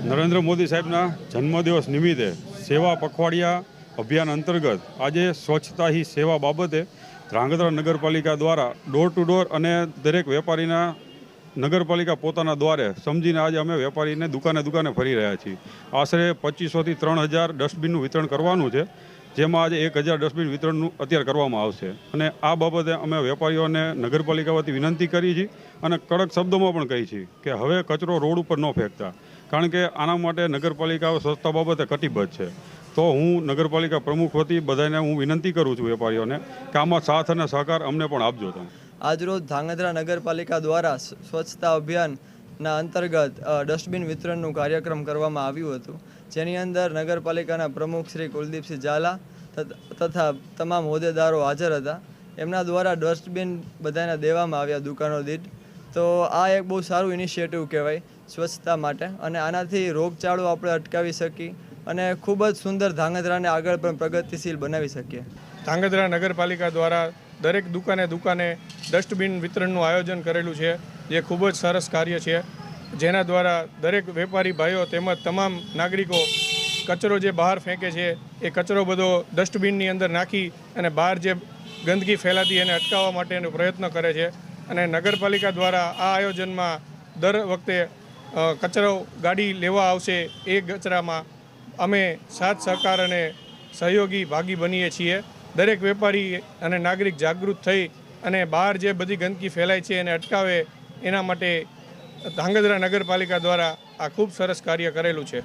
નરેન્દ્ર મોદી સાહેબના જન્મદિવસ નિમિત્તે સેવા પખવાડિયા અભિયાન અંતર્ગત આજે સ્વચ્છતા હી સેવા બાબતે ધ્રાંગધ્રા નગરપાલિકા દ્વારા ડોર ટુ ડોર અને દરેક વેપારીના નગરપાલિકા પોતાના દ્વારે સમજીને આજે અમે વેપારીને દુકાને ફરી રહ્યા છીએ. આશરે 2500થી 3000 ડસ્ટબિનનું વિતરણ કરવાનું છે, જેમાં આજે 1000 ડસ્ટબિન વિતરણનું અત્યારે કરવામાં આવશે. અને આ બાબતે અમે વેપારીઓને નગરપાલિકા વતી વિનંતી કરી છે અને કડક શબ્દોમાં પણ કહી છે કે હવે કચરો રોડ ઉપર ન ફેંકતા, કારણ કે આના માટે નગરપાલિકાઓ સ્વચ્છતા બાબતે કટિબદ્ધ છે. તો હું નગરપાલિકા પ્રમુખ વતી બધાને હું વિનંતી કરું છું વેપારીઓને કે આમાં સાથ અને સહકાર અમને પણ આપજો તમે. આજરોજ ધ્રાંગધ્રા નગરપાલિકા દ્વારા સ્વચ્છતા અભિયાનના અંતર્ગત ડસ્ટબિન વિતરણનું કાર્યક્રમ કરવામાં આવ્યું હતું, જેની અંદર નગરપાલિકાના પ્રમુખ શ્રી કુલદીપસિંહ ઝાલા તથા તમામ હોદ્દેદારો હાજર હતા. એમના દ્વારા ડસ્ટબિન બધાને દેવામાં આવ્યા દુકાનો દીઠ. તો આ એક બહુ સારું ઇનિશિયેટિવ કહેવાય સ્વચ્છતા માટે, અને આનાથી રોગચાળો આપણે અટકાવી શકીએ અને ખૂબ જ સુંદર ધ્રાંગધ્રાને આગળ પણ પ્રગતિશીલ બનાવી શકીએ. ધ્રાંગધ્રા નગરપાલિકા દ્વારા દરેક દુકાને ડસ્ટબિન વિતરણનું આયોજન કરેલું છે, જે ખૂબ જ સરસ કાર્ય છે, જેના દ્વારા દરેક વેપારી ભાઈઓ તેમજ તમામ નાગરિકો કચરો જે બહાર ફેંકે છે એ કચરો બધો ડસ્ટબિનની અંદર નાખી અને બહાર જે ગંદકી ફેલાતી એને અટકાવવા માટેનો પ્રયત્ન કરે છે. અને નગરપાલિકા દ્વારા આ આયોજનમાં દર વખતે કચરો ગાડી લેવા આવશે એ કચરામાં અમે સાથ સહકાર અને સહયોગી ભાગી બનીએ છીએ. દરેક વેપારી અને નાગરિક જાગૃત થઈ અને બહાર જે બધી ગંદકી ફેલાય છે એને અટકાવે એના માટે ધ્રાંગધ્રા નગરપાલિકા દ્વારા આ ખૂબ સરસ કાર્ય કરેલું છે.